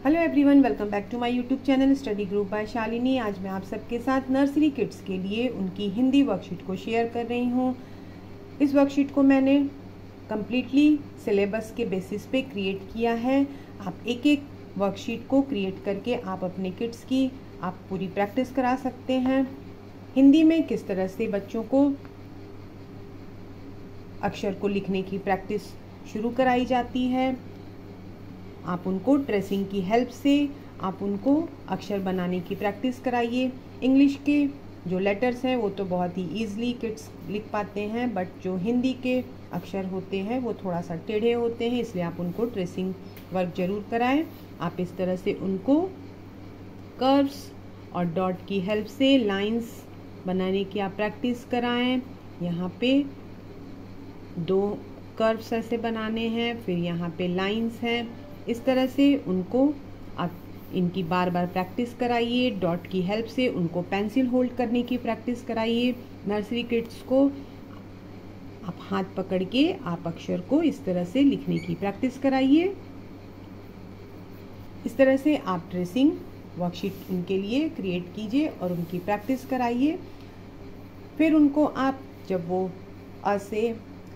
Hello everyone, welcome back to my YouTube channel study group by Shalini. आज मैं आप सबके साथ नर्सरी किड्स के लिए उनकी हिंदी वर्कशीट को शेयर कर रही हूँ। इस वर्कशीट को मैंने कम्प्लीटली सिलेबस के बेसिस पे क्रिएट किया है। आप एक एक वर्कशीट को क्रिएट करके आप अपने किड्स की आप पूरी प्रैक्टिस करा सकते हैं। हिंदी में किस तरह से बच्चों को अक्षर को लिखने की प्रैक्टिस शुरू कराई जाती है, आप उनको ट्रेसिंग की हेल्प से आप उनको अक्षर बनाने की प्रैक्टिस कराइए। इंग्लिश के जो लेटर्स हैं वो तो बहुत ही ईजिली किड्स लिख पाते हैं, बट जो हिंदी के अक्षर होते हैं वो थोड़ा सा टेढ़े होते हैं, इसलिए आप उनको ट्रेसिंग वर्क ज़रूर कराएं। आप इस तरह से उनको कर्व्स और डॉट की हेल्प से लाइंस बनाने की आप प्रैक्टिस कराएं। यहाँ पे दो कर्व्स ऐसे बनाने हैं, फिर यहाँ पे लाइंस हैं। इस तरह से उनको आप इनकी बार बार प्रैक्टिस कराइए। डॉट की हेल्प से उनको पेंसिल होल्ड करने की प्रैक्टिस कराइए। नर्सरी किड्स को आप हाथ पकड़ के आप अक्षर को इस तरह से लिखने की प्रैक्टिस कराइए। इस तरह से आप ट्रेसिंग वर्कशीट उनके लिए क्रिएट कीजिए और उनकी प्रैक्टिस कराइए। फिर उनको आप जब वो अ से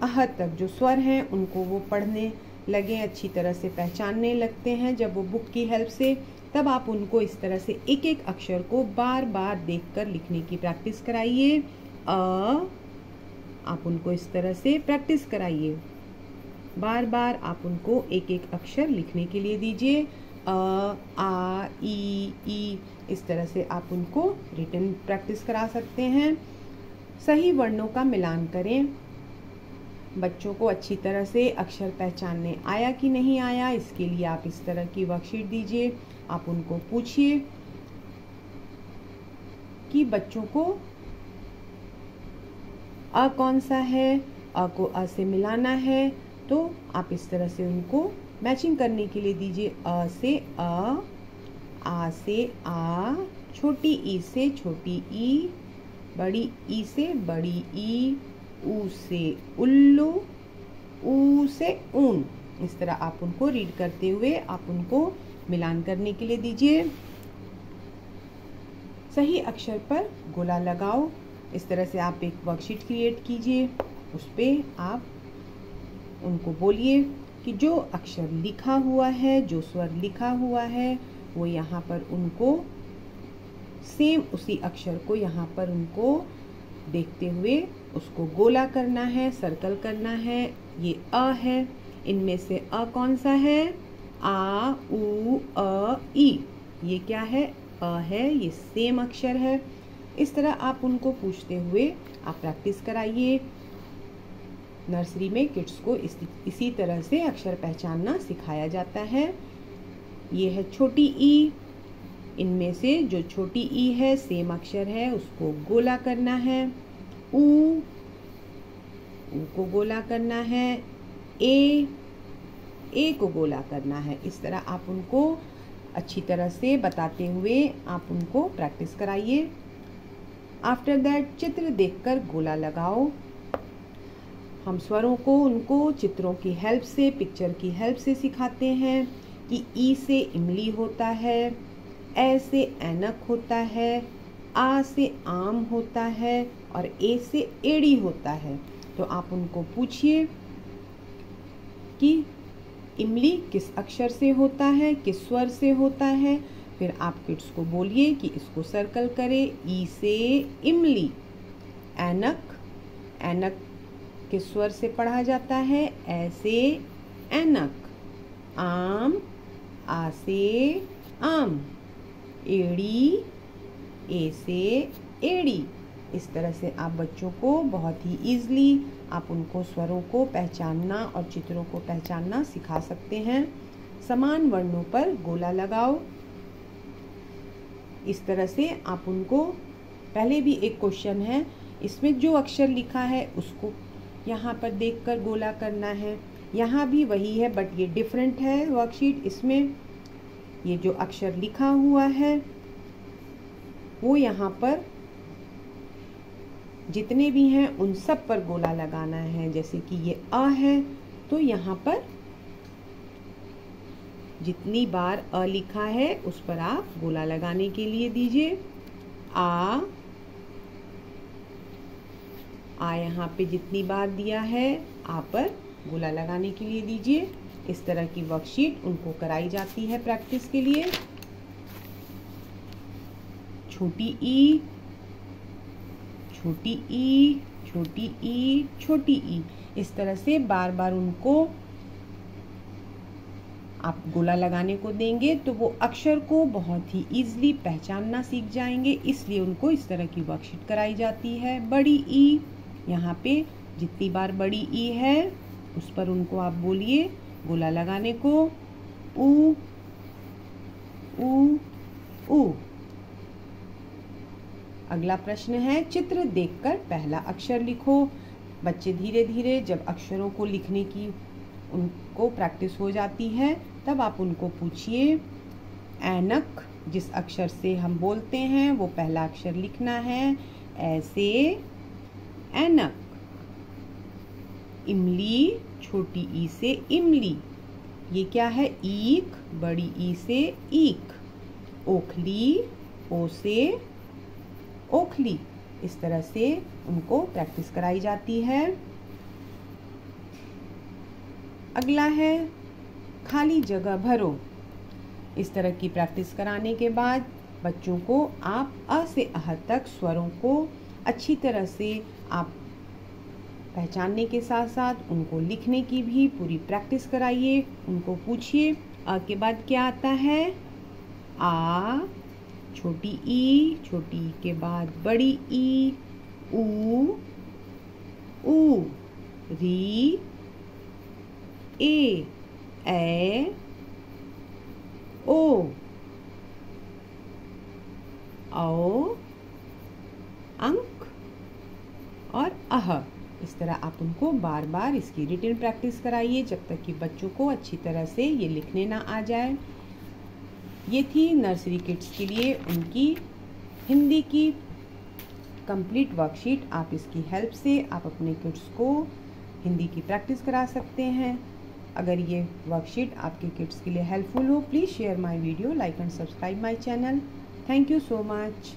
अह तक जो स्वर हैं उनको वो पढ़ने लगे, अच्छी तरह से पहचानने लगते हैं जब वो बुक की हेल्प से, तब आप उनको इस तरह से एक एक अक्षर को बार बार देखकर लिखने की प्रैक्टिस कराइए। आप उनको इस तरह से प्रैक्टिस कराइए, बार बार आप उनको एक एक अक्षर लिखने के लिए दीजिए। आ ई इस तरह से आप उनको रिटन प्रैक्टिस करा सकते हैं। सही वर्णों का मिलान करें। बच्चों को अच्छी तरह से अक्षर पहचानने आया कि नहीं आया, इसके लिए आप इस तरह की वर्कशीट दीजिए। आप उनको पूछिए कि बच्चों को अ कौन सा है, अ को अ से मिलाना है, तो आप इस तरह से उनको मैचिंग करने के लिए दीजिए। अ से आ से आ, छोटी ई से छोटी ई, बड़ी ई से बड़ी ई, ऊ से उल्लू, ऊ से ऊन। इस तरह आप उनको रीड करते हुए आप उनको मिलान करने के लिए दीजिए। सही अक्षर पर गोला लगाओ। इस तरह से आप एक वर्कशीट क्रिएट कीजिए, उस पर आप उनको बोलिए कि जो अक्षर लिखा हुआ है, जो स्वर लिखा हुआ है, वो यहाँ पर उनको सेम उसी अक्षर को यहाँ पर उनको देखते हुए उसको गोला करना है, सर्कल करना है। ये अ है, इनमें से अ कौन सा है? आ उ अ ई। ये क्या है? अ है, ये सेम अक्षर है। इस तरह आप उनको पूछते हुए आप प्रैक्टिस कराइए। नर्सरी में किड्स को इसी तरह से अक्षर पहचानना सिखाया जाता है। ये है छोटी ई, इनमें से जो छोटी ई है सेम अक्षर है, उसको गोला करना है। ऊ को गोला करना है। ए को गोला करना है। इस तरह आप उनको अच्छी तरह से बताते हुए आप उनको प्रैक्टिस कराइए। आफ्टर दैट चित्र देखकर गोला लगाओ। हम स्वरों को उनको चित्रों की हेल्प से, पिक्चर की हेल्प से सिखाते हैं कि ई से इमली होता है, ए से ऐनक होता है, आ से आम होता है और ए से एड़ी होता है। तो आप उनको पूछिए कि इमली किस अक्षर से होता है, किस स्वर से होता है। फिर आप किड्स को बोलिए कि इसको सर्कल करें। ई से इमली, ऐनक किस स्वर से पढ़ा जाता है? ए से ऐनक, आम, आ से आम, एड़ी, ए से एड़ी। इस तरह से आप बच्चों को बहुत ही ईजिली आप उनको स्वरों को पहचानना और चित्रों को पहचानना सिखा सकते हैं। समान वर्णों पर गोला लगाओ। इस तरह से आप उनको, पहले भी एक क्वेश्चन है, इसमें जो अक्षर लिखा है उसको यहाँ पर देखकर गोला करना है। यहाँ भी वही है, बट ये डिफरेंट है वर्कशीट। इसमें ये जो अक्षर लिखा हुआ है वो यहाँ पर जितने भी हैं उन सब पर गोला लगाना है। जैसे कि ये अ है तो यहाँ पर जितनी बार अ लिखा है उस पर आप गोला लगाने के लिए दीजिए। आ यहाँ पे जितनी बार दिया है आ पर गोला लगाने के लिए दीजिए। इस तरह की वर्कशीट उनको कराई जाती है प्रैक्टिस के लिए। छोटी ई, छोटी ई, छोटी ई, छोटी ई, इस तरह से बार बार उनको आप गोला लगाने को देंगे तो वो अक्षर को बहुत ही इजीली पहचानना सीख जाएंगे, इसलिए उनको इस तरह की वर्कशीट कराई जाती है। बड़ी ई, यहाँ पे जितनी बार बड़ी ई है उस पर उनको आप बोलिए गोला लगाने को। ऊ ऊ ऊ। अगला प्रश्न है, चित्र देखकर पहला अक्षर लिखो। बच्चे धीरे धीरे जब अक्षरों को लिखने की उनको प्रैक्टिस हो जाती है तब आप उनको पूछिए ऐनक, जिस अक्षर से हम बोलते हैं वो पहला अक्षर लिखना है। ऐसे ऐनक। इमली, छोटी ई से इमली, ये क्या है? ईख, बड़ी ई से ईख। ओखली, ओ से ओखली। इस तरह से उनको प्रैक्टिस कराई जाती है। अगला है खाली जगह भरो। इस तरह की प्रैक्टिस कराने के बाद बच्चों को आप अ से अह तक स्वरों को अच्छी तरह से आप पहचानने के साथ साथ उनको लिखने की भी पूरी प्रैक्टिस कराइए। उनको पूछिए अ के बाद क्या आता है? आ, छोटी ई, छोटी ई के बाद बड़ी ई, ऊ, री, ए, ओ, अंक और अह। इस तरह आप उनको बार बार इसकी रिटन प्रैक्टिस कराइए जब तक कि बच्चों को अच्छी तरह से ये लिखने ना आ जाए। ये थी नर्सरी किड्स के लिए उनकी हिंदी की कंप्लीट वर्कशीट। आप इसकी हेल्प से आप अपने किड्स को हिंदी की प्रैक्टिस करा सकते हैं। अगर ये वर्कशीट आपके किड्स के लिए हेल्पफुल हो, please share my video, like and subscribe my channel. Thank you so much.